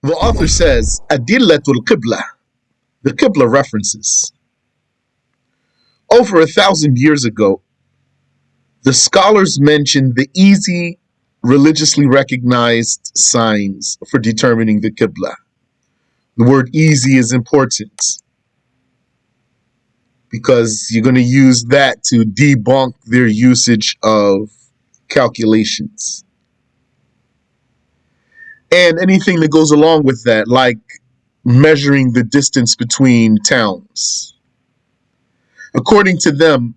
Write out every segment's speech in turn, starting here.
The author says, Adillatul Qibla, the Qibla references. Over 1,000 years ago, the scholars mentioned the easy, religiously recognized signs for determining the Qibla. The word easy is important because you're going to use that to debunk their usage of calculations. And anything that goes along with that, like measuring the distance between towns. According to them,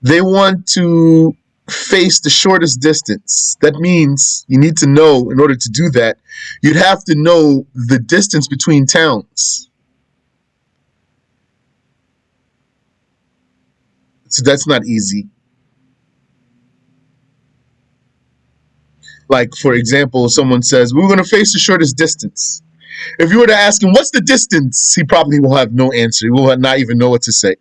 they want to face the shortest distance. That means you need to know, in order to do that, you'd have to know the distance between towns. So that's not easy. Like, for example, someone says, we're going to face the shortest distance. If you were to ask him, what's the distance? He probably will have no answer. He will not even know what to say.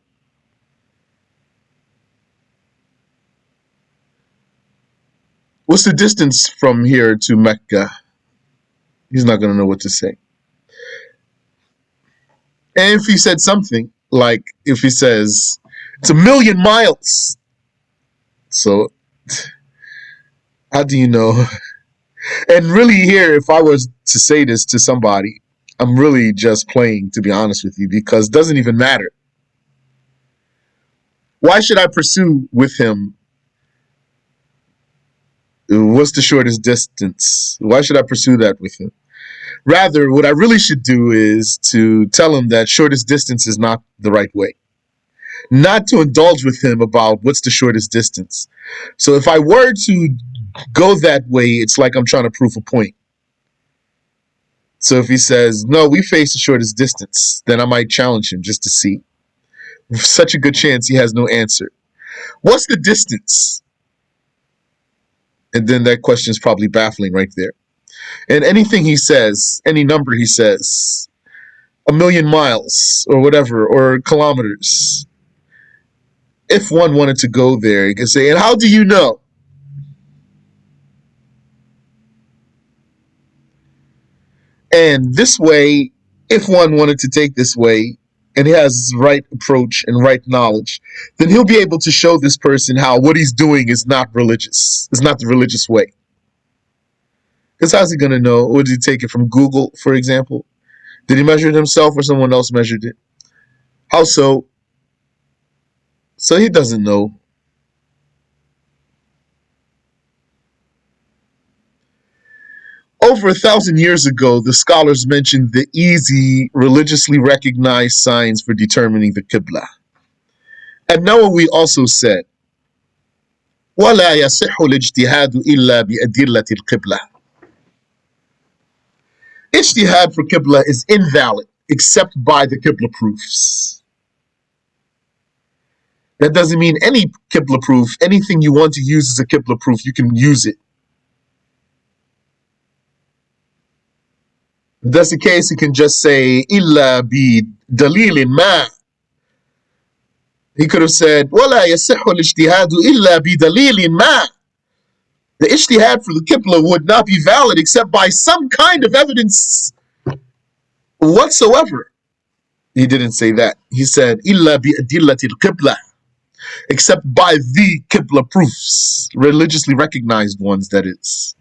What's the distance from here to Mecca? He's not going to know what to say. And if he said something, like if he says, it's 1,000,000 miles. So, how do you know? And really here, if I was to say this to somebody, I'm really just playing, to be honest with you, because it doesn't even matter. Why should I pursue with him? What's the shortest distance? Why should I pursue that with him? Rather, what I really should do is to tell him that shortest distance is not the right way. Not to indulge with him about what's the shortest distance. So if I were to go that way, it's like I'm trying to prove a point. So if he says, no, we face the shortest distance, then I might challenge him just to see. Such a good chance he has no answer. What's the distance? And then that question is probably baffling right there. And anything he says, any number he says, 1,000,000 miles or whatever, or kilometers. If one wanted to go there, he could say, and how do you know? And this way, if one wanted to take this way, and he has right approach and right knowledge, then he'll be able to show this person how what he's doing is not religious. It's not the religious way. Because how's he going to know? Or did he take it from Google, for example? Did he measure it himself or someone else measured it? How so? So he doesn't know. Over 1,000 years ago, the scholars mentioned the easy, religiously recognized signs for determining the Qibla. And Nawawi also said, وَلَا يَصِحُّ الْاجْتِهَادُ إِلَّا بِأَدِلَّةِ الْقِبْلَةِ. Ijtihad for Qibla is invalid except by the Qiblah Proofs. That doesn't mean any Qiblah proof, anything you want to use as a Qiblah proof, you can use it. If that's the case, you can just say, إِلَّا بِدَلِيلٍ مَا. He could have said, وَلَا يَصِحُّ الْاجْتِهَادُ إِلَّا بِدَلِيلٍ مَا. The ijtihad for the Qibla would not be valid except by some kind of evidence whatsoever. He didn't say that. He said, إِلَّا بِأَدِلَّةِ الْقِبْلَةِ, except by the Qibla proofs, religiously recognized ones, that is.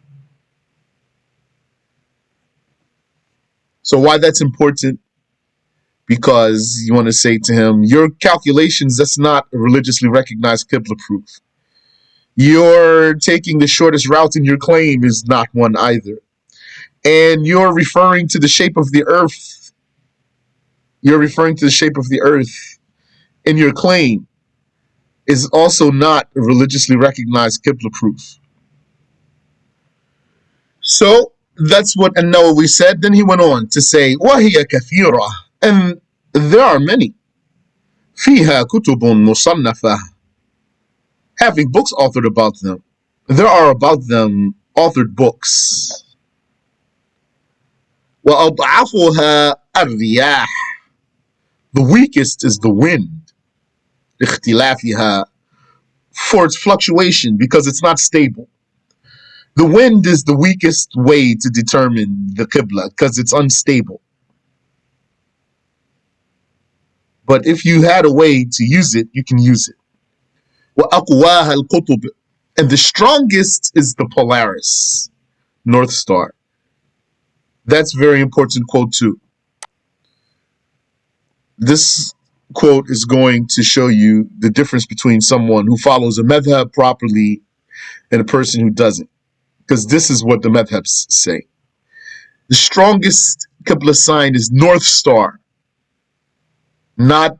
So why that's important? Because you want to say to him, your calculations, that's not a religiously recognized Qibla proof. You're taking the shortest route in your claim is not one either. And you're referring to the shape of the earth. You're referring to the shape of the earth in your claim is also not a religiously recognized Qibla proof. So that's what An-Nawawi said. Then he went on to say, وَهِيَ كَثِيرَةٌ, and there are many. فِيهَا كُتُبٌ مُصَنَّفَةٌ, having books authored about them. There are about them authored books. وَأَضْعَفُهَا الرِّيَاحُ, the weakest is the wind. اختلافها, for its fluctuation, because it's not stable. The wind is the weakest way to determine the Qibla because it's unstable. But if you had a way to use it, you can use it. وَأَقْوَاهَا الْقُطُبِ. And the strongest is the Polaris, North Star. That's a very important quote too. This quote is going to show you the difference between someone who follows a madhab properly and a person who doesn't. Because this is what the madhabs say. The strongest Qibla sign is North Star, not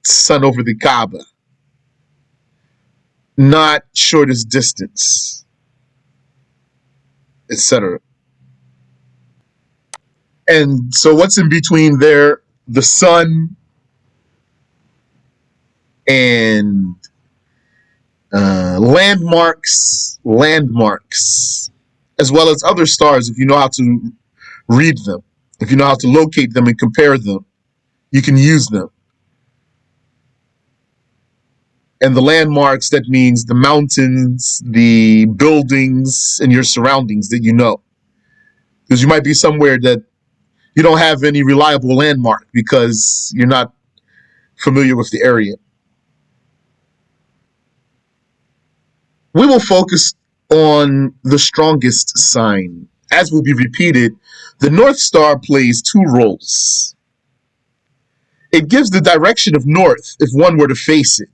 sun over the Kaaba, not shortest distance, etc. And so what's in between there? The sun and landmarks, as well as other stars, if you know how to read them, if you know how to locate them and compare them, you can use them. And the landmarks, that means the mountains, the buildings, and your surroundings that you know. Because you might be somewhere that you don't have any reliable landmark because you're not familiar with the area. We will focus on the strongest sign. As will be repeated, the North Star plays two roles. It gives the direction of north if one were to face it,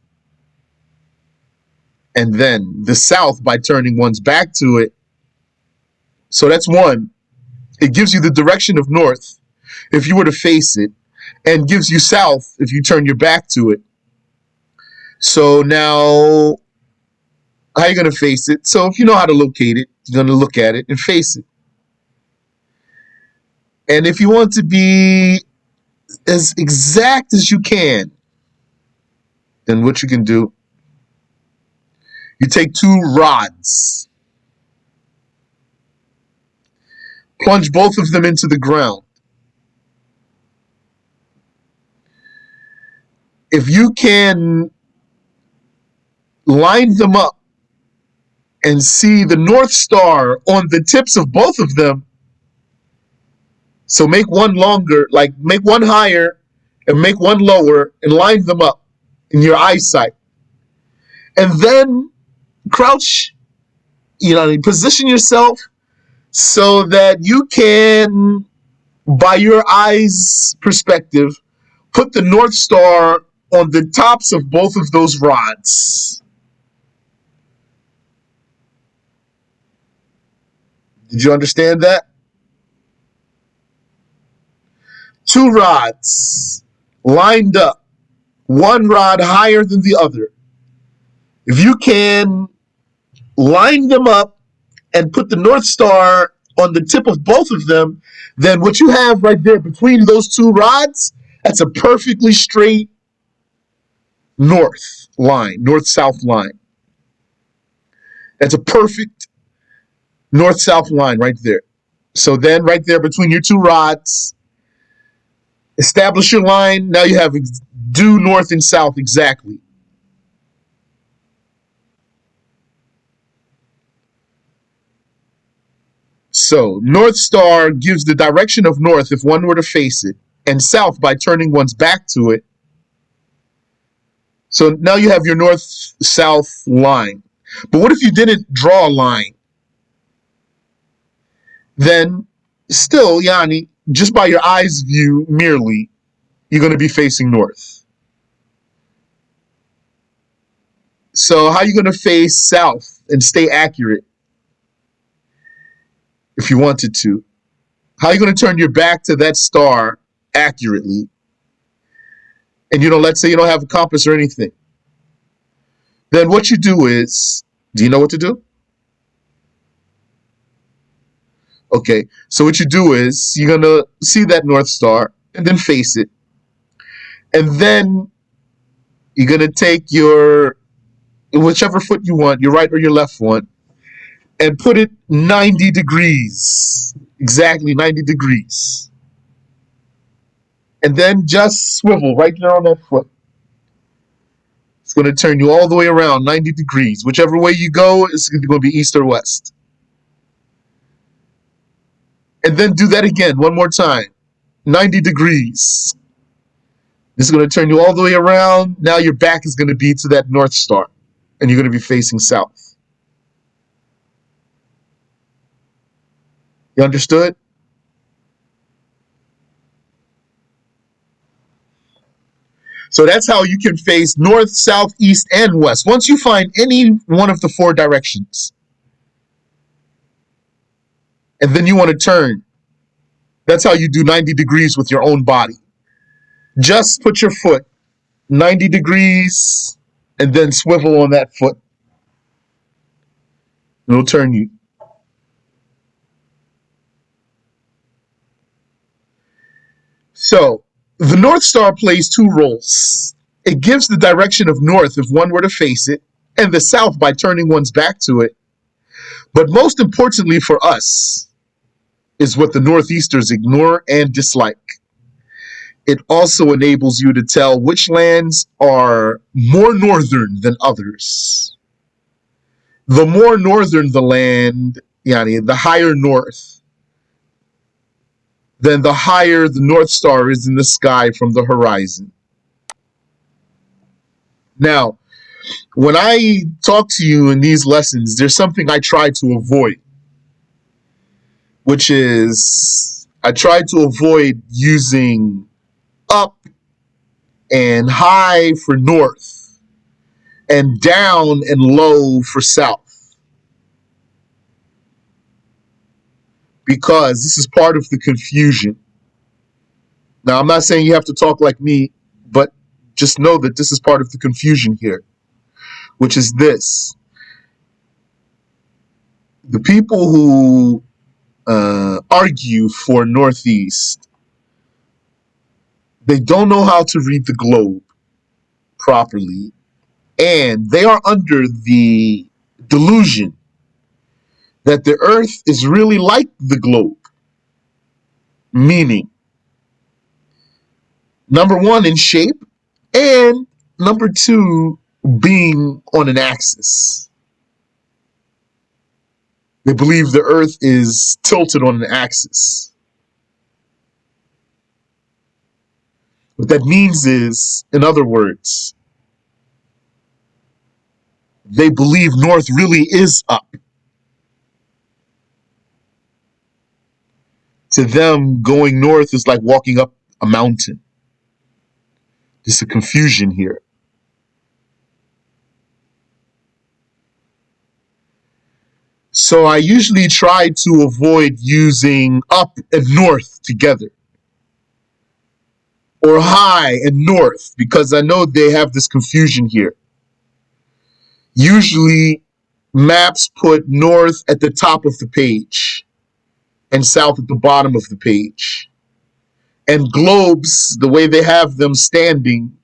and then the south by turning one's back to it. So that's one. It gives you the direction of north if you were to face it, and gives you south if you turn your back to it. So now, how are you going to face it? So if you know how to locate it, you're going to look at it and face it. And if you want to be as exact as you can, then what you can do, you take two rods, plunge both of them into the ground. If you can line them up and see the North Star on the tips of both of them, so make one longer, like make one higher and make one lower and line them up in your eyesight. And then crouch, position yourself so that you can, by your eyes perspective, put the North Star on the tops of both of those rods. Did you understand that? Two rods lined up, one rod higher than the other. If you can line them up and put the North Star on the tip of both of them, then what you have right there between those two rods, that's a perfectly straight north line, north-south line. That's a perfect north-south line right there. So then right there between your two rods, establish your line. Now you have due north and south exactly. So North Star gives the direction of north if one were to face it, and south by turning one's back to it. So now you have your north-south line. But what if you didn't draw a line? Then still, just by your eyes view merely, you're going to be facing north. So how are you going to face south and stay accurate if you wanted to? How are you going to turn your back to that star accurately? And let's say you don't have a compass or anything. Then what you do is, do you know what to do? Okay, so what you do is you're going to see that North Star and then face it. And then you're going to take your, whichever foot you want, your right or your left one, and put it 90 degrees, exactly 90 degrees. And then just swivel right there on that foot. It's going to turn you all the way around 90 degrees. Whichever way you go, it's going to be east or west. And then do that again, one more time. 90 degrees. This is going to turn you all the way around. Now your back is going to be to that North Star, and you're going to be facing south. You understood? So that's how you can face north, south, east, and west. Once you find any one of the four directions, and then you want to turn, that's how you do 90 degrees with your own body. Just put your foot 90 degrees and then swivel on that foot. It'll turn you. So the North Star plays two roles. It gives the direction of north if one were to face it, and the south by turning one's back to it. But most importantly for us is what the Northeasters ignore and dislike. It also enables you to tell which lands are more northern than others. The more northern the land, the higher north, then the higher the North Star is in the sky from the horizon. Now, when I talk to you in these lessons, there's something I try to avoid, which is I try to avoid using up and high for north and down and low for south, because this is part of the confusion. Now, I'm not saying you have to talk like me, but just know that this is part of the confusion here, which is this. The people who argue for Northeast, they don't know how to read the globe properly, and they are under the delusion that the Earth is really like the globe, meaning, number one, in shape, and number two, being on an axis. They believe the Earth is tilted on an axis. What that means is, in other words, they believe north really is up. To them, going north is like walking up a mountain. There's a confusion here. So I usually try to avoid using up and north together, or high and north, because I know they have this confusion here. Usually, maps put north at the top of the page and south at the bottom of the page. And globes, the way they have them standing,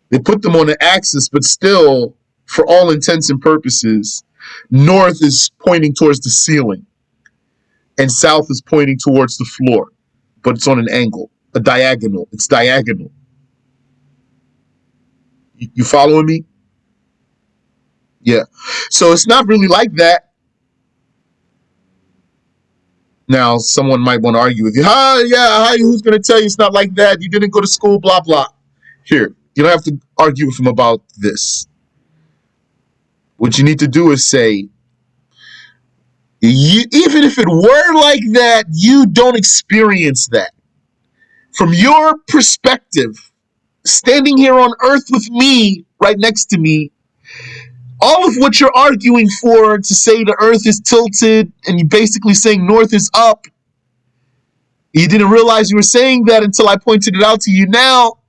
they put them on an axis, but still, for all intents and purposes, north is pointing towards the ceiling and south is pointing towards the floor, but it's on an angle, a diagonal. It's diagonal. You following me? Yeah. So it's not really like that. Now, someone might want to argue with you. Who's going to tell you it's not like that? You didn't go to school, blah, blah. Here, you don't have to argue with him about this. What you need to do is say, even if it were like that, you don't experience that. From your perspective, standing here on earth with me, right next to me, all of what you're arguing for to say the earth is tilted and you're basically saying north is up, you didn't realize you were saying that until I pointed it out to you now,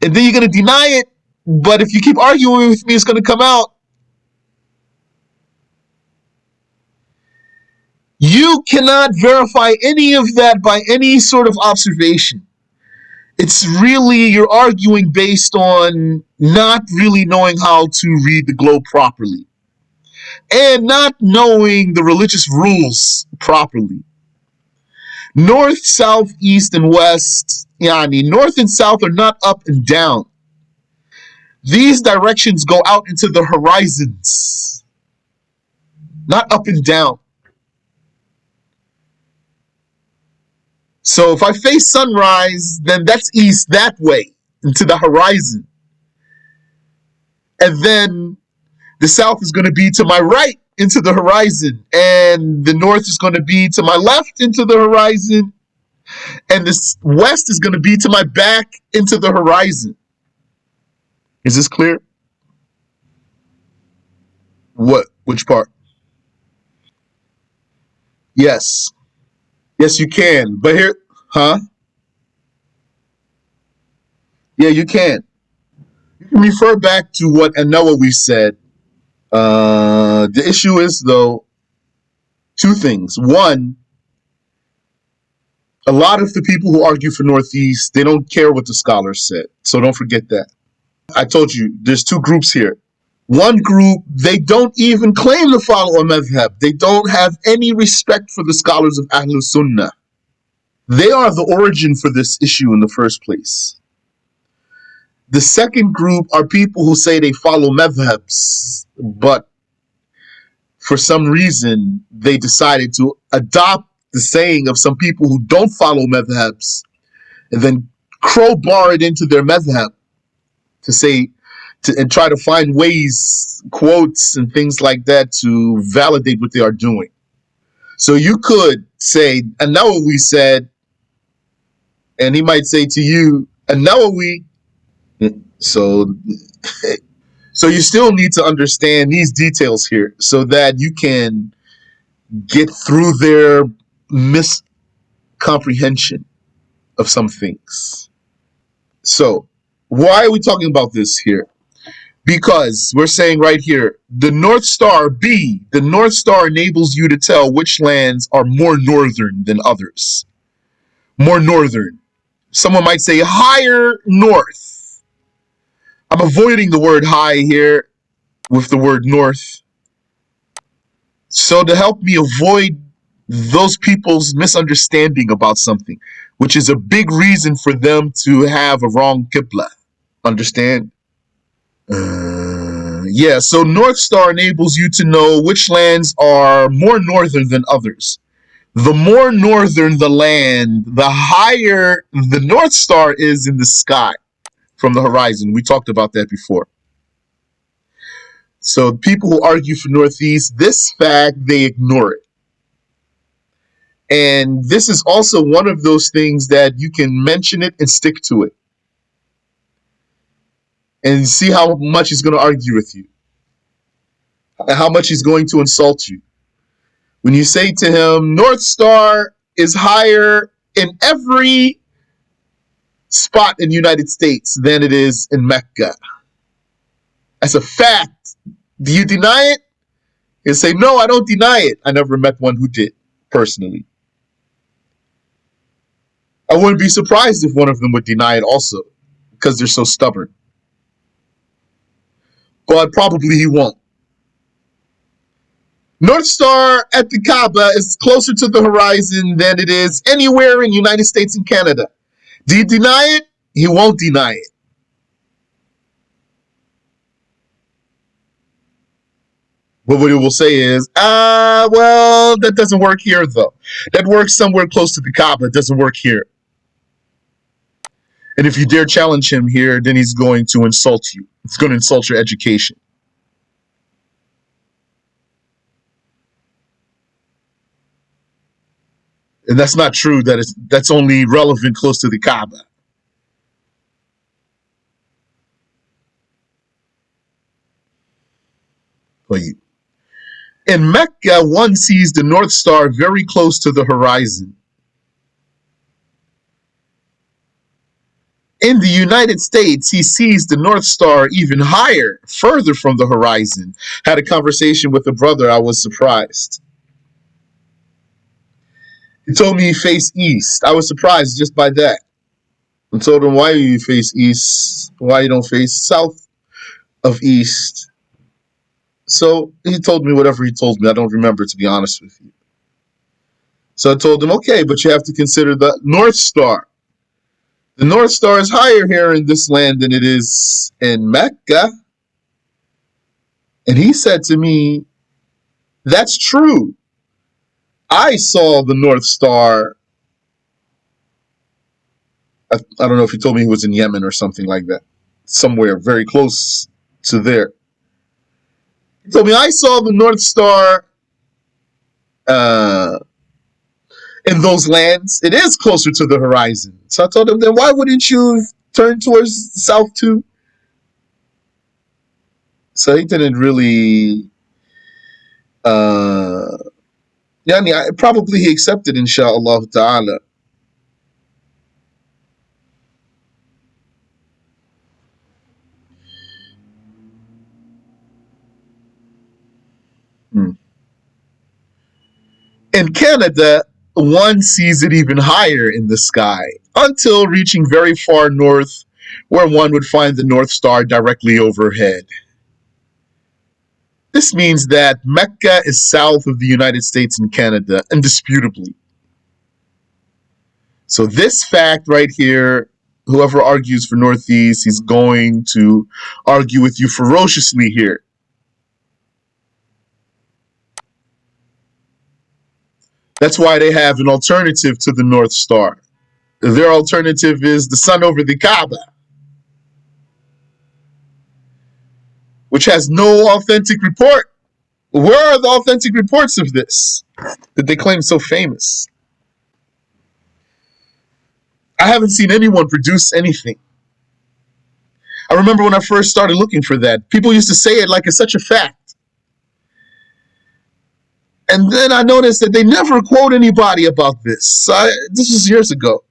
and then you're going to deny it, but if you keep arguing with me, it's going to come out. You cannot verify any of that by any sort of observation. It's really, you're arguing based on not really knowing how to read the globe properly and not knowing the religious rules properly. North, south, east, and west, north and south are not up and down. These directions go out into the horizons, not up and down. So if I face sunrise, then that's east that way into the horizon. And then the south is going to be to my right into the horizon. And the north is going to be to my left into the horizon. And the west is going to be to my back into the horizon. Is this clear? What? Which part? Yes. Yes, you can. But here, huh? Yeah, you can. You can refer back to what An-Nawawi said. The issue is, though, two things. One, a lot of the people who argue for Northeast, they don't care what the scholars said. So don't forget that. I told you, there's two groups here. One group, they don't even claim to follow a madhab. They don't have any respect for the scholars of Ahlul Sunnah. They are the origin for this issue in the first place. The second group are people who say they follow madhabs, but for some reason they decided to adopt the saying of some people who don't follow madhabs and then crowbar it into their madhab to say and try to find ways, quotes and things like that to validate what they are doing. So you could say, An-Nawawi said, and he might say to you, An-Nawawi. So so you still need to understand these details here so that you can get through their miscomprehension of some things. So why are we talking about this here? Because we're saying right here, the North Star B, the North Star enables you to tell which lands are more northern than others. More northern. Someone might say higher north. I'm avoiding the word high here with the word north. So to help me avoid those people's misunderstanding about something, which is a big reason for them to have a wrong Qiblah. Understand? Yeah, so North Star enables you to know which lands are more northern than others. The more northern the land, the higher the North Star is in the sky from the horizon. We talked about that before. So people who argue for Northeast, this fact, they ignore it. And this is also one of those things that you can mention it and stick to it. And see how much he's going to argue with you. And how much he's going to insult you. When you say to him, North Star is higher in every spot in the United States than it is in Mecca. That's a fact. Do you deny it? He'll say, no, I don't deny it. I never met one who did, personally. I wouldn't be surprised if one of them would deny it also, because they're so stubborn. But probably he won't. North Star at the Kaaba is closer to the horizon than it is anywhere in the United States and Canada. Do you deny it? He won't deny it. But what he will say is, well, that doesn't work here, though. That works somewhere close to the Kaaba. It doesn't work here. And if you dare challenge him here, then he's going to insult you. It's going to insult your education. And that's not true. That's only relevant close to the Kaaba. In Mecca, one sees the North Star very close to the horizon. In the United States, he sees the North Star even higher, further from the horizon. Had a conversation with a brother. I was surprised. He told me he faced east. I was surprised just by that. I told him, why do you face east? Why you don't face south of east? So he told me whatever he told me. I don't remember, to be honest with you. So I told him, okay, but you have to consider the North Star. The North Star is higher here in this land than it is in Mecca. And he said to me, that's true. I saw the North Star I don't know if he told me he was in Yemen or something like that, somewhere very close to there. He told me, I saw the North Star uh, in those lands. It is closer to the horizon. So I told him, then why wouldn't you turn towards the south too? So he didn't really. Uh, probably he accepted, inshallah ta'ala. Hmm. In Canada, one sees it even higher in the sky until reaching very far north, where one would find the North Star directly overhead. This means that Mecca is south of the United States and Canada, indisputably. So this fact right here, whoever argues for Northeast, he's going to argue with you ferociously here. That's why they have an alternative to the North Star. Their alternative is the sun over the Kaaba, which has no authentic report. Where are the authentic reports of this that they claim so famous? I haven't seen anyone produce anything. I remember when I first started looking for that, people used to say it like it's such a fact. And then I noticed that they never quote anybody about this. This was years ago.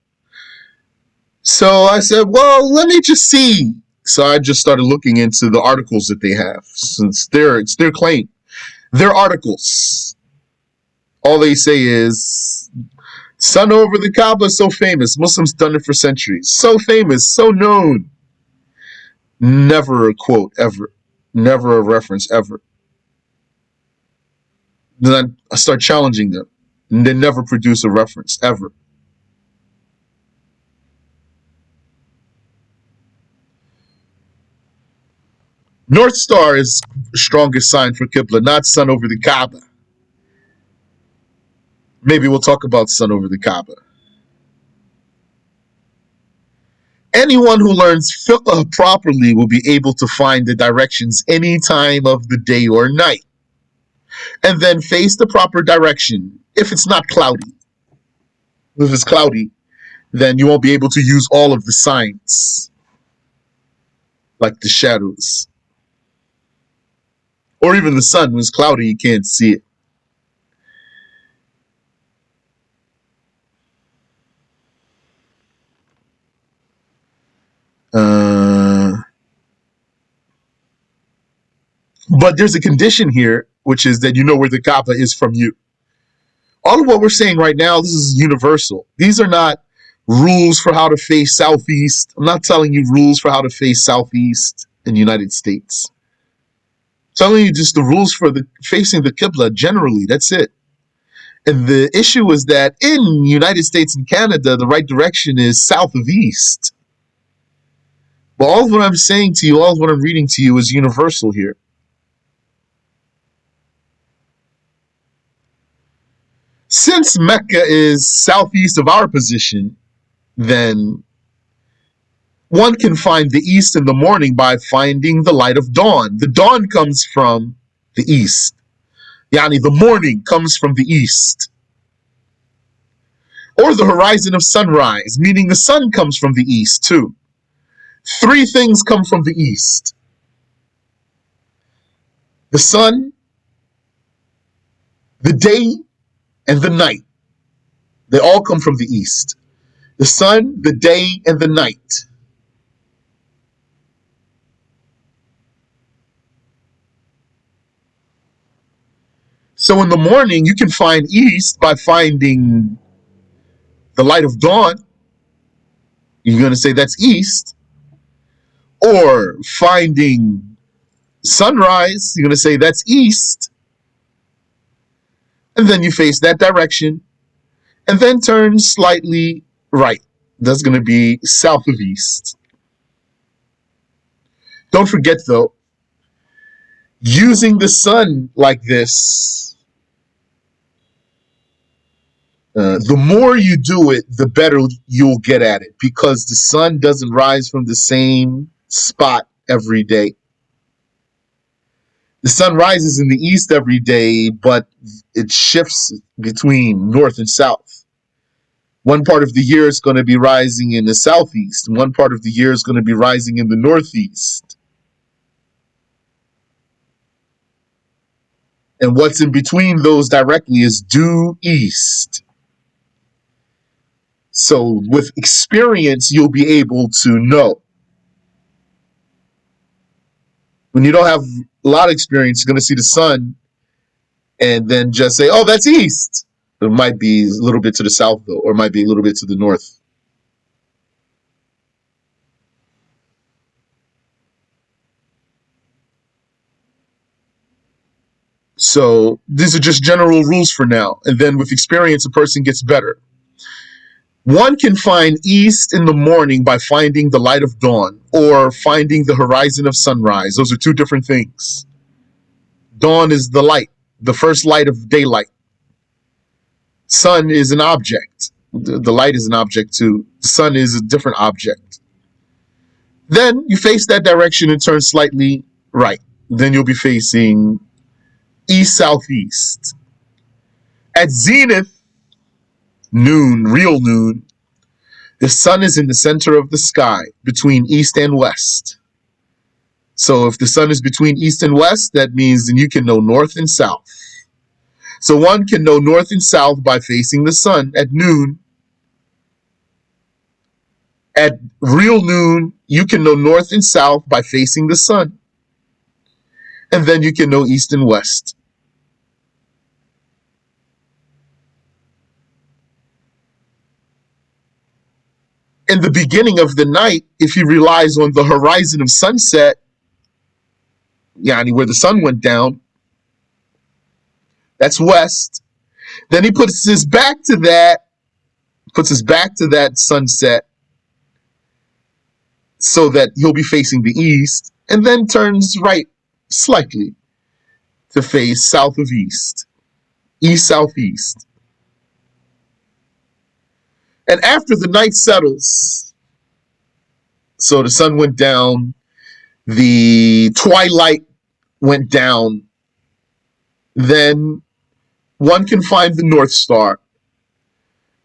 So I said, well, let me just see. So I just started looking into the articles that they have, since it's their claim. Their articles. All they say is, sun over the Kaaba is so famous. Muslims done it for centuries. So famous, so known. Never a quote, ever. Never a reference, ever. Then I start challenging them, and they never produce a reference, ever. North Star is strongest sign for Qibla, not sun over the Kaaba. Maybe we'll talk about sun over the Kaaba. Anyone who learns fiqh properly will be able to find the directions any time of the day or night, and then face the proper direction if it's not cloudy. If it's cloudy, then you won't be able to use all of the signs, like the shadows. Or even the sun, when it's cloudy, you can't see it. But there's a condition here, which is that you know where the Kaaba is from you. All of what we're saying right now, this is universal. These are not rules for how to face southeast. I'm not telling you rules for how to face southeast in the United States. I'm telling you just the rules for facing the Qibla generally. That's it. And the issue is that in the United States and Canada, the right direction is south of east. But all of what I'm saying to you, all of what I'm reading to you is universal here. Since Mecca is southeast of our position, then one can find the east in the morning by finding the light of dawn. The dawn comes from the east. Yani the morning comes from the east. Or the horizon of sunrise, meaning the sun comes from the east too. Three things come from the east: the sun, the day, and the night. They all come from the east. The sun, the day, and the night. So in the morning, you can find east by finding the light of dawn. You're going to say that's east. Or finding sunrise, you're going to say that's east. And then you face that direction and then turn slightly right. That's going to be south of east. Don't forget though, using the sun like this The more you do it, the better you'll get at it, because the sun doesn't rise from the same spot every day. The sun rises in the east every day, but it shifts between north and south. One part of the year is going to be rising in the southeast, and one part of the year is going to be rising in the northeast. And what's in between those directly is due east. So with experience, you'll be able to know. When you don't have a lot of experience, you're going to see the sun and then just say, oh, that's east. It might be a little bit to the south, though, or it might be a little bit to the north. So these are just general rules for now. And then with experience, a person gets better. One can find east in the morning by finding the light of dawn or finding the horizon of sunrise. Those are two different things. Dawn is the light, the first light of daylight. Sun is an object. The light is an object too. The sun is a different object. Then you face that direction and turn slightly right. Then you'll be facing east southeast. At zenith, noon, real noon, the sun is in the center of the sky between east and west. So if the sun is between east and west, that means then you can know north and south. So one can know north and south by facing the sun at noon. At real noon, you can know north and south by facing the sun. And then you can know east and west. In the beginning of the night, if he relies on the horizon of sunset, yani where the sun went down, that's west. Then he puts his back to that sunset, so that he'll be facing the east, and then turns right slightly to face south of east, east southeast. And after the night settles, so the sun went down, the twilight went down, then one can find the North Star.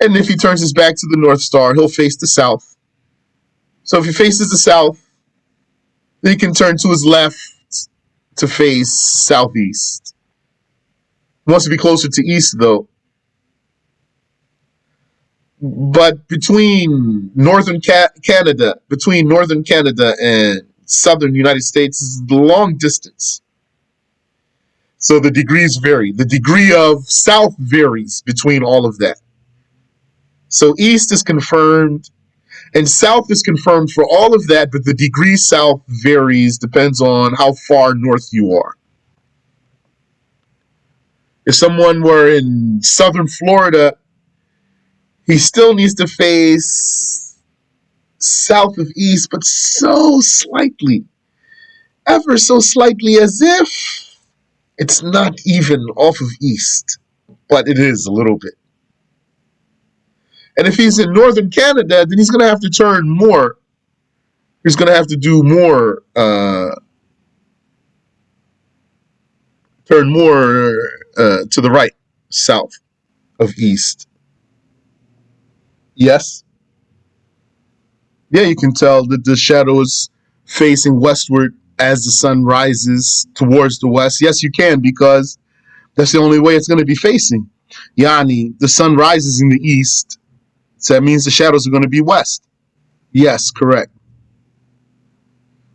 And if he turns his back to the North Star, he'll face the south. So if he faces the south, then he can turn to his left to face southeast. He wants to be closer to east, though. But between northern Canada and southern United States is the long distance. So the degrees vary. The degree of south varies between all of that. So east is confirmed and south is confirmed for all of that, but the degree south varies, depends on how far north you are. If someone were in southern Florida, he still needs to face south of east, but so slightly, ever so slightly, as if it's not even off of east, but it is a little bit. And if he's in northern Canada, then he's going to have to turn more. He's going to have to do more, turn more to the right, south of east. Yes? Yeah, you can tell that the shadow is facing westward as the sun rises towards the west. Yes, you can, because that's the only way it's going to be facing. Yani, the sun rises in the east, so that means the shadows are going to be west. Yes, correct.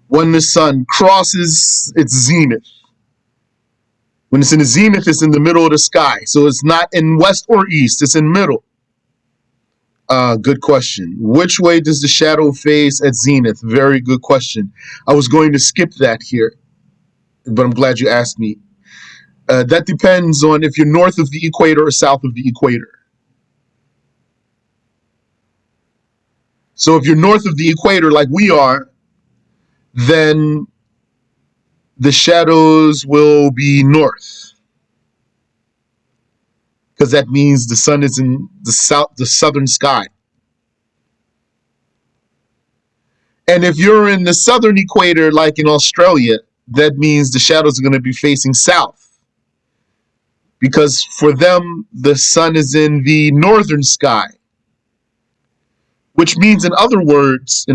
When the sun crosses its zenith, when it's in the zenith, it's in the middle of the sky. So it's not in west or east, it's in middle. Good question. Which way does the shadow face at zenith? Very good question. I was going to skip that here, but I'm glad you asked me. That depends on if you're north of the equator or south of the equator. So if you're north of the equator like we are, then the shadows will be north. because that means the sun is in the southern sky. And if you're in the southern equator, like in Australia, that means the shadows are going to be facing south, because for them, the sun is in the northern sky, which means, in other words,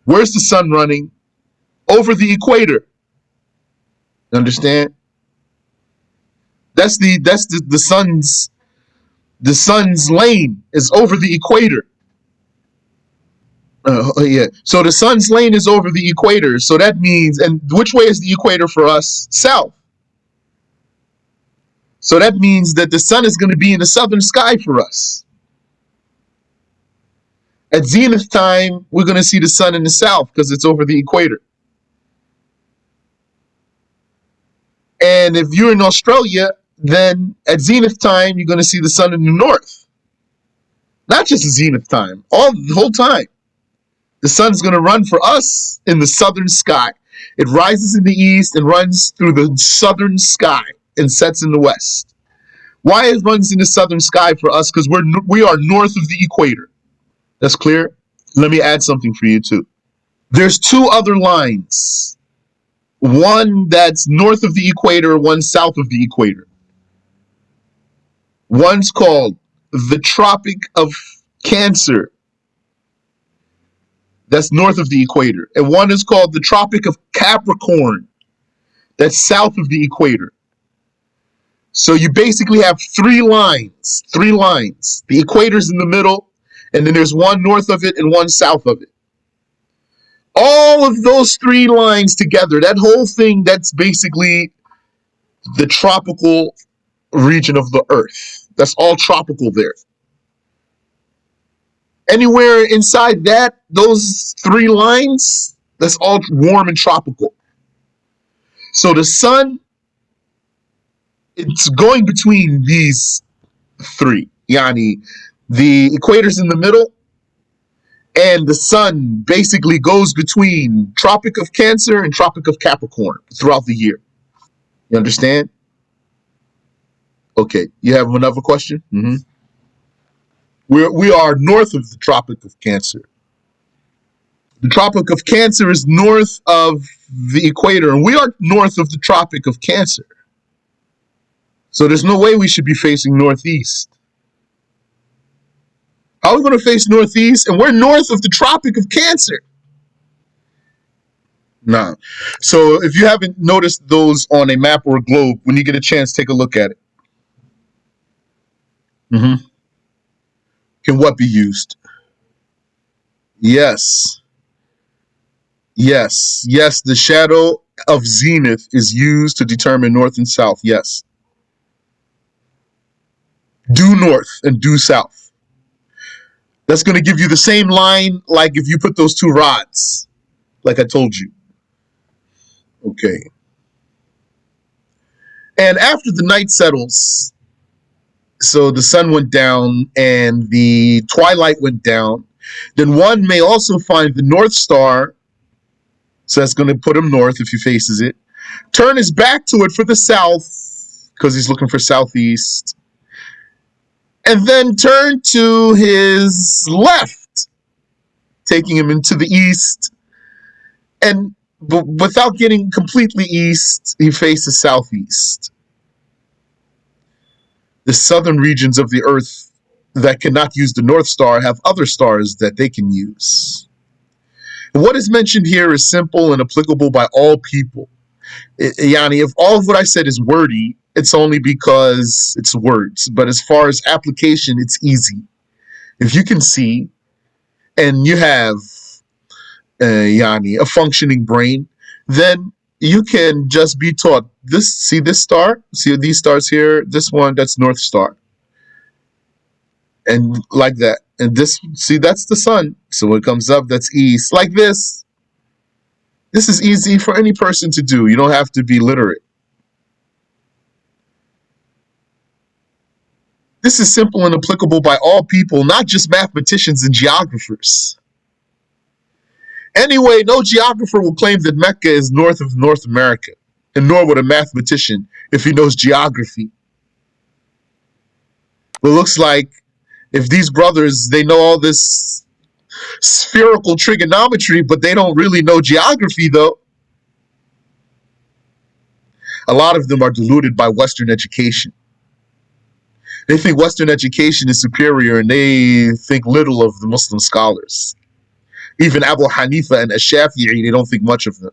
where's the sun running? Over the equator. Understand? That's the sun's lane is over the equator. Yeah. So the sun's lane is over the equator. So that means, and which way is the equator for us? South. So that means that the sun is going to be in the southern sky for us. At zenith time, we're going to see the sun in the south because it's over the equator. And if you're in Australia, then at zenith time, you're going to see the sun in the north. Not just at zenith time, the whole time. The sun's going to run for us in the southern sky. It rises in the east and runs through the southern sky and sets in the west. Why it runs in the southern sky for us? Because we are north of the equator. That's clear? Let me add something for you too. There's two other lines. One that's north of the equator, one south of the equator. One's called the Tropic of Cancer. That's north of the equator. And one is called the Tropic of Capricorn. That's south of the equator. So you basically have three lines. The equator's in the middle, and then there's one north of it and one south of it. All of those three lines together, that whole thing, that's basically the tropical region of the earth. That's all tropical there. Anywhere inside those three lines, that's all warm and tropical. So the sun, it's going between these three. Yani, the equator's in the middle, and the sun basically goes between Tropic of Cancer and Tropic of Capricorn throughout the year. You understand? Okay, you have another question? Mm-hmm. We are north of the Tropic of Cancer. The Tropic of Cancer is north of the equator, and we are north of the Tropic of Cancer. So there's no way we should be facing northeast. How are we going to face northeast? And we're north of the Tropic of Cancer. Nah. So if you haven't noticed those on a map or a globe, when you get a chance, take a look at it. Mm-hmm. Can what be used? Yes. The shadow of zenith is used to determine north and south. Yes. Due north and due south. That's going to give you the same line like if you put those two rods, like I told you. Okay. And after the night settles, so the sun went down and the twilight went down, then one may also find the North Star. So that's going to put him north if he faces it. Turn his back to it for the south, because he's looking for southeast. And then turn to his left, taking him into the east. And without getting completely east, he faces southeast. The southern regions of the earth that cannot use the North Star have other stars that they can use. What is mentioned here is simple and applicable by all people. Yani, if all of what I said is wordy, it's only because it's words. But as far as application, it's easy. If you can see and you have a functioning brain, then you can just be taught see this star, see these stars here, this one, that's North Star. And like that. And that's the sun. So when it comes up, that's east. Like this. This is easy for any person to do. You don't have to be literate. This is simple and applicable by all people, not just mathematicians and geographers. Anyway, no geographer will claim that Mecca is north of North America, and nor would a mathematician if he knows geography. But it looks like if these brothers, they know all this spherical trigonometry, but they don't really know geography, though. A lot of them are deluded by Western education. They think Western education is superior, and they think little of the Muslim scholars. Even Abu Hanifa and Ash-Shafi'i, they don't think much of them.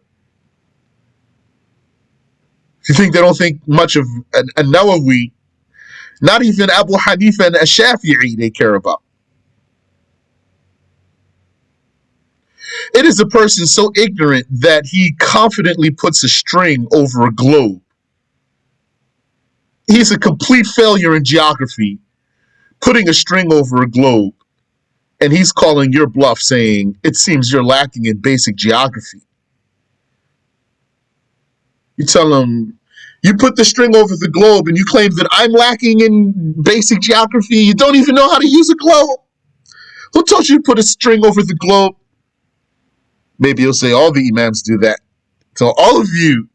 If you think they don't think much of a Nawawi, not even Abu Hanifa and Ash-Shafi'i they care about. It is a person so ignorant that he confidently puts a string over a globe. He's a complete failure in geography, putting a string over a globe, and he's calling your bluff saying, it seems you're lacking in basic geography. You tell him, you put the string over the globe and you claim that I'm lacking in basic geography. You don't even know how to use a globe. Who told you to put a string over the globe? Maybe he'll say all the imams do that. So all of you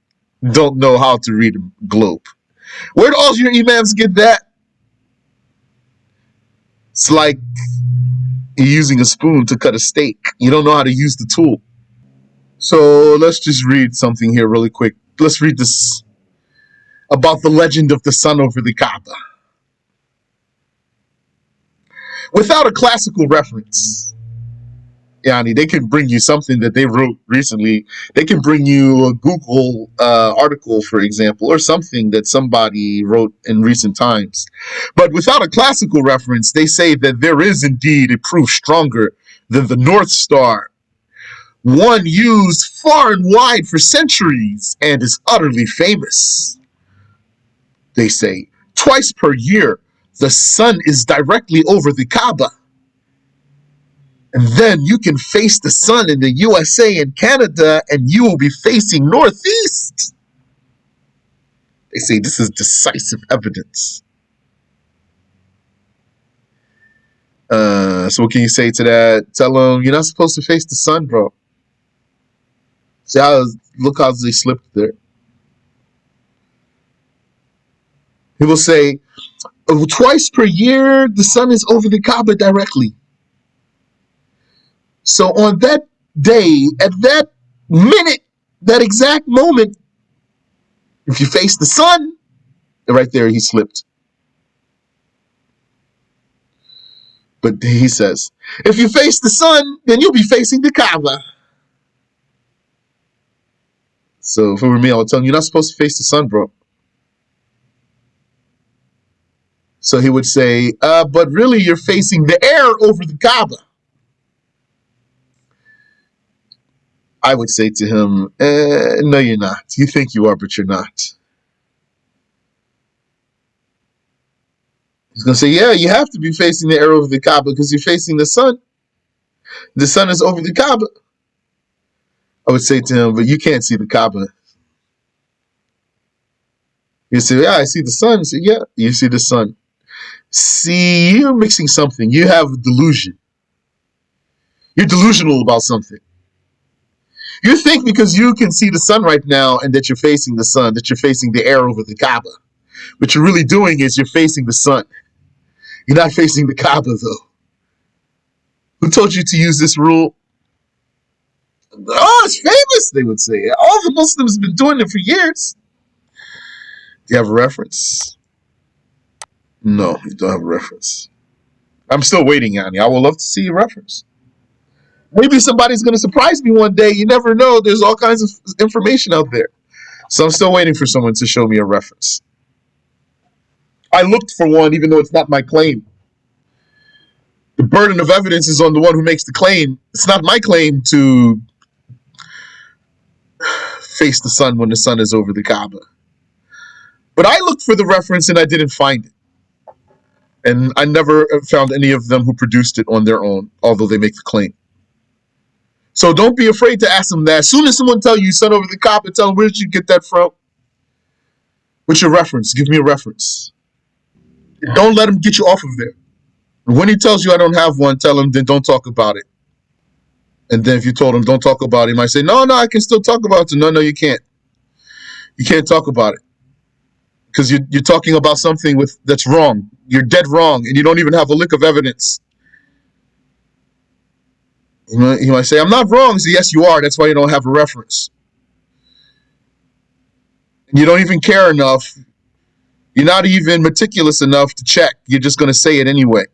don't know how to read a globe. Where do all your imams get that? It's like you're using a spoon to cut a steak. You don't know how to use the tool. So let's just read something here really quick. Let's read this about the legend of the sun over the Kaaba. Without a classical reference, Yani, they can bring you something that they wrote recently. They can bring you a Google article, for example, or something that somebody wrote in recent times. But without a classical reference, they say that there is indeed a proof stronger than the North Star, one used far and wide for centuries and is utterly famous. They say, twice per year, the sun is directly over the Kaaba. And then you can face the sun in the USA and Canada, and you will be facing northeast. They say this is decisive evidence. So what can you say to that? Tell them you're not supposed to face the sun, bro. See look how they slipped there. He will say, twice per year, the sun is over the Kaaba directly. So on that day, at that minute, that exact moment, if you face the sun, right there he slipped. But he says, if you face the sun, then you'll be facing the Kaaba. So if it were me, I would tell him, you're not supposed to face the sun, bro. So he would say, but really you're facing the air over the Kaaba. I would say to him, no, you're not. You think you are, but you're not. He's going to say, yeah, you have to be facing the air over the Kaaba because you're facing the sun. The sun is over the Kaaba. I would say to him, but you can't see the Kaaba. He'd say, yeah, I see the sun. I say, yeah, you see the sun. See, you're mixing something. You have a delusion. You're delusional about something. You think because you can see the sun right now and that you're facing the sun, that you're facing the air over the Kaaba. What you're really doing is you're facing the sun. You're not facing the Kaaba, though. Who told you to use this rule? Oh, it's famous, they would say. All the Muslims have been doing it for years. Do you have a reference? No, you don't have a reference. I'm still waiting, Yanni. I would love to see a reference. Maybe somebody's going to surprise me one day. You never know. There's all kinds of information out there. So I'm still waiting for someone to show me a reference. I looked for one, even though it's not my claim. The burden of evidence is on the one who makes the claim. It's not my claim to face the sun when the sun is over the Kaaba. But I looked for the reference and I didn't find it. And I never found any of them who produced it on their own, although they make the claim. So don't be afraid to ask them that. As soon as someone tells you sun over the Kaaba, tell them, where did you get that from? What's your reference? Give me a reference. Don't let him get you off of there. When he tells you I don't have one, tell him, then don't talk about it. And then if you told him don't talk about it, he might say, no, I can still talk about it. No, you can't. You can't talk about it. because you're talking about something that's wrong. You're dead wrong, and you don't even have a lick of evidence. You might say, I'm not wrong. Say, yes, you are. That's why you don't have a reference. And you don't even care enough. You're not even meticulous enough to check. You're just going to say it anyway.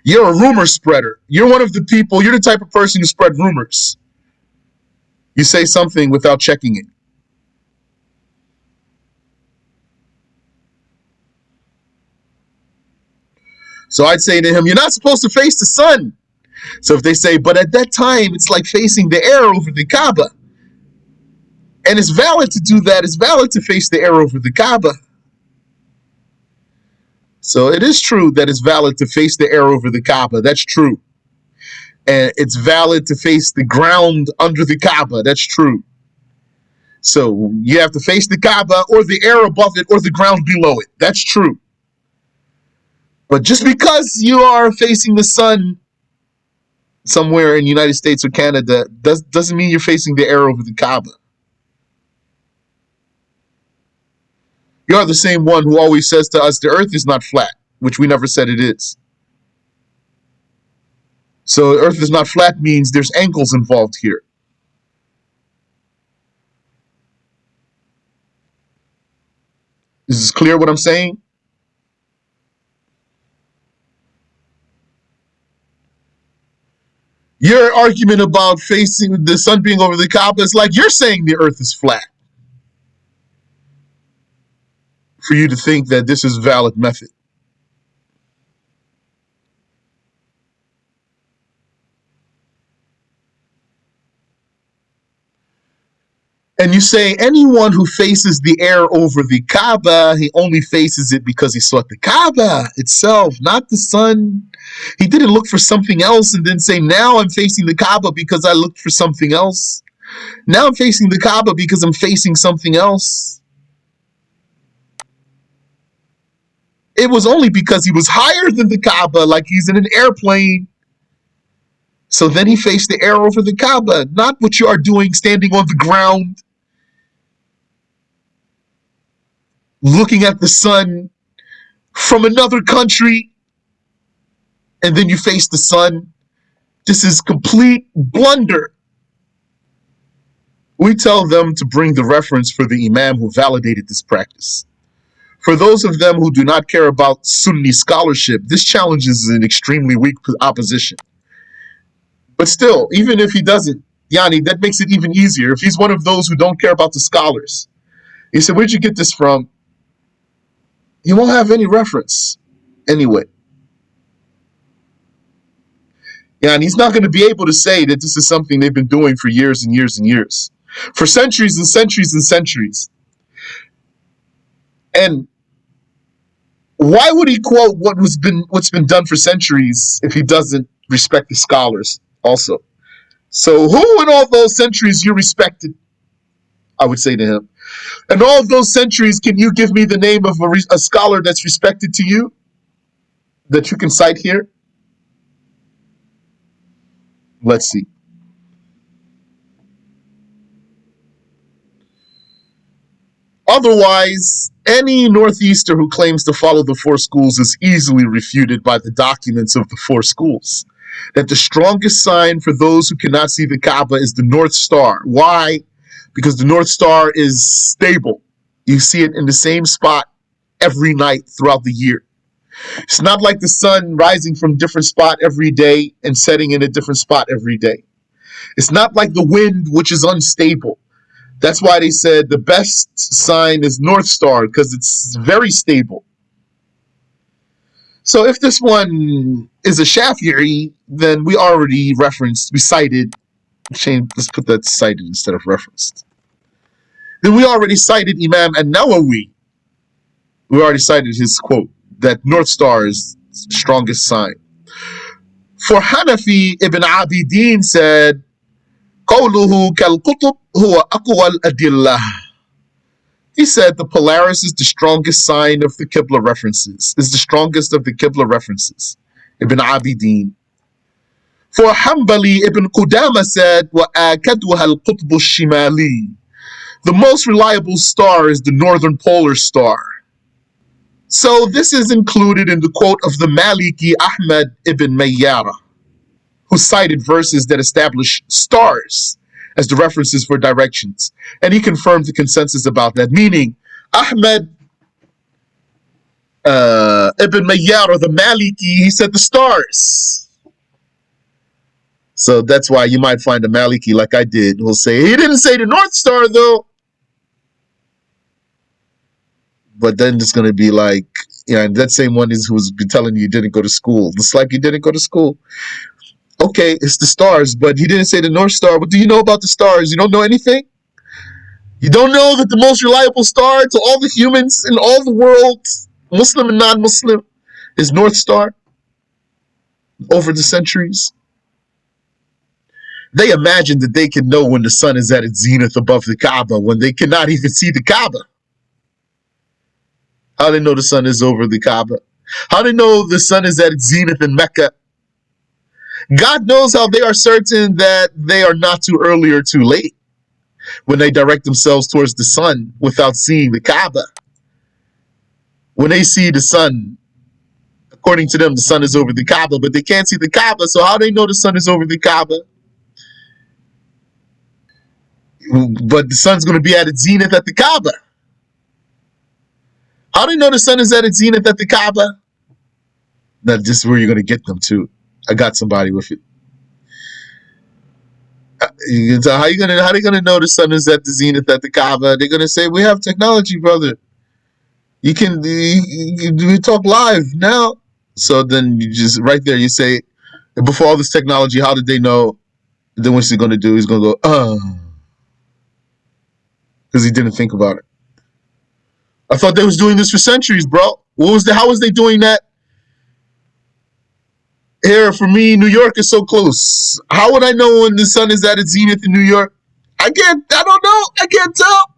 You're a rumor spreader. You're one of the people, you're the type of person who spread rumors. You say something without checking it. So I'd say to him, you're not supposed to face the sun. So if they say, but at that time, it's like facing the air over the Kaaba. And it's valid to do that. It's valid to face the air over the Kaaba. So it is true that it's valid to face the air over the Kaaba. That's true. And it's valid to face the ground under the Kaaba. That's true. So you have to face the Kaaba or the air above it or the ground below it. That's true. But just because you are facing the sun somewhere in the United States or Canada doesn't mean you're facing the air over the Kaaba. You are the same one who always says to us the earth is not flat, which we never said it is. So the earth is not flat means there's angles involved here. Is this clear what I'm saying? Your argument about facing the sun being over the Kaaba is like you're saying the earth is flat. For you to think that this is a valid method. And you say anyone who faces the air over the Kaaba, he only faces it because he sought the Kaaba itself, not the sun. He didn't look for something else and then say, now I'm facing the Kaaba because I looked for something else. Now I'm facing the Kaaba because I'm facing something else. It was only because he was higher than the Kaaba, like he's in an airplane. So then he faced the air over the Kaaba, not what you are doing standing on the ground, looking at the sun from another country, and then you face the sun. This is complete blunder. We tell them to bring the reference for the Imam who validated this practice. For those of them who do not care about Sunni scholarship, this challenges an extremely weak opposition. But still, even if he doesn't, Yani, that makes it even easier. If he's one of those who don't care about the scholars, he said, where'd you get this from? He won't have any reference anyway. Yani, he's not going to be able to say that this is something they've been doing for years and years and years, for centuries and centuries and centuries. And why would he quote what's been done for centuries if he doesn't respect the scholars also? So who in all those centuries you respected? I would say to him. In all those centuries, can you give me the name of a scholar that's respected to you that you can cite here? Let's see. Otherwise, any Northeaster who claims to follow the four schools is easily refuted by the documents of the four schools. That the strongest sign for those who cannot see the Kaaba is the North Star. Why? Because the North Star is stable. You see it in the same spot every night throughout the year. It's not like the sun rising from a different spot every day and setting in a different spot every day. It's not like the wind, which is unstable. That's why they said the best sign is North Star, because it's very stable. So if this one is a Shafi'i, then we already referenced, we cited, let's put that cited instead of referenced. Then we already cited Imam an-Nawawi. We already cited his quote, that North Star is the strongest sign. For Hanafi, Ibn Abidin said, قوله كالقطب هو أقوى الأدلة. He said the Polaris is the strongest sign of the Qiblah references, is the strongest of the Qiblah references. Ibn Abidin. For Hanbali, Ibn Qudama said, وَآكَدُهَا الْقُطْبُ الشِّمَالِي. The most reliable star is the northern polar star. So this is included in the quote of the Maliki Ahmad ibn Mayyara, who cited verses that establish stars as the references for directions. And he confirmed the consensus about that, meaning Ahmad ibn Mayyara, the Maliki, he said the stars. So that's why you might find a Maliki like I did who'll say, he didn't say the North Star though. But then it's going to be like, and that same one is who's been telling you didn't go to school. It's like you didn't go to school. Okay, it's the stars, but he didn't say the North Star. What do you know about the stars? You don't know anything? You don't know that the most reliable star to all the humans in all the world, Muslim and non-Muslim, is North Star over the centuries? They imagine that they can know when the sun is at its zenith above the Kaaba when they cannot even see the Kaaba. How do they know the sun is over the Kaaba? How do they know the sun is at its zenith in Mecca? God knows how they are certain that they are not too early or too late when they direct themselves towards the sun without seeing the Kaaba. When they see the sun, according to them, the sun is over the Kaaba, but they can't see the Kaaba, so how do they know the sun is over the Kaaba? But the sun's going to be at its zenith at the Kaaba. How do they know the sun is at its zenith at the Kaaba? That's just where you're going to get them to. I got somebody with it. How are they gonna know the sun is at the zenith at the Kaaba? They're gonna say, we have technology, brother. We talk live now. So then you just right there you say, before all this technology, how did they know? Then what's he gonna do? He's gonna go, because he didn't think about it. I thought they was doing this for centuries, bro. How was they doing that? Here, for me, New York is so close. How would I know when the sun is at its zenith in New York? I don't know. I can't tell.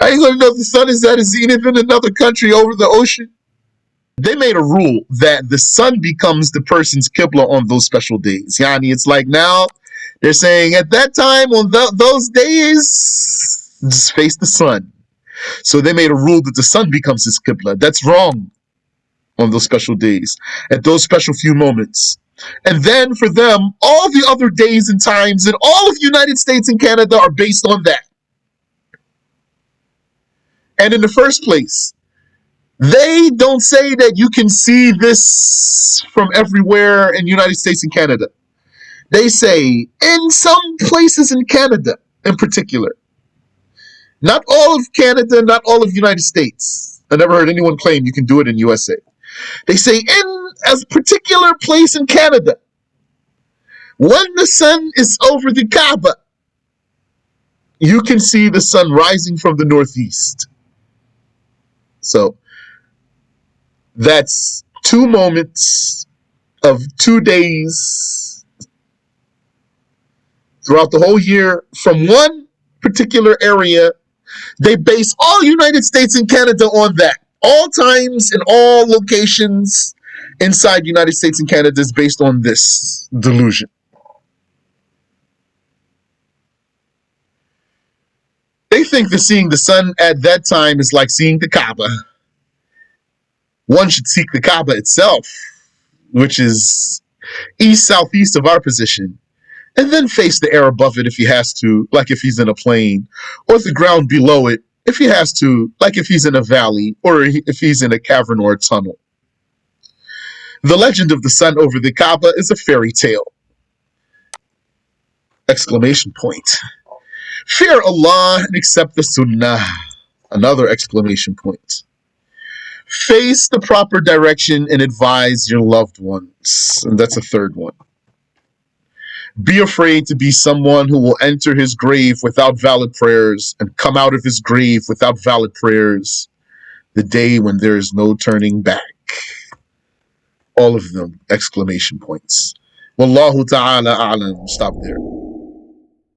I ain't gonna know if the sun is at its zenith in another country over the ocean. They made a rule that the sun becomes the person's Qiblah on those special days. Yani, it's like now, they're saying at that time, on those days, just face the sun. So they made a rule that the sun becomes his Qiblah. That's wrong. On those special days, at those special few moments. And then for them, all the other days and times in all of the United States and Canada are based on that. And in the first place, they don't say that you can see this from everywhere in the United States and Canada. They say in some places in Canada in particular. Not all of Canada, not all of the United States. I never heard anyone claim you can do it in USA. They say in a particular place in Canada, when the sun is over the Kaaba, you can see the sun rising from the northeast. So that's 2 moments of 2 days throughout the whole year from one particular area. They base all United States and Canada on that. All times in all locations inside the United States and Canada is based on this delusion. They think that seeing the sun at that time is like seeing the Kaaba. One should seek the Kaaba itself, which is east-southeast of our position, and then face the air above it if he has to, like if he's in a plane, or the ground below it, if he has to, like if he's in a valley or if he's in a cavern or a tunnel. The legend of the sun over the Kaaba is a fairy tale. Exclamation point. Fear Allah and accept the Sunnah. Another exclamation point. Face the proper direction and advise your loved ones. And that's a third one. Be afraid to be someone who will enter his grave without valid prayers and come out of his grave without valid prayers the day when there is no turning back. All of them exclamation points. Wallahu ta'ala a'lam. Stop there.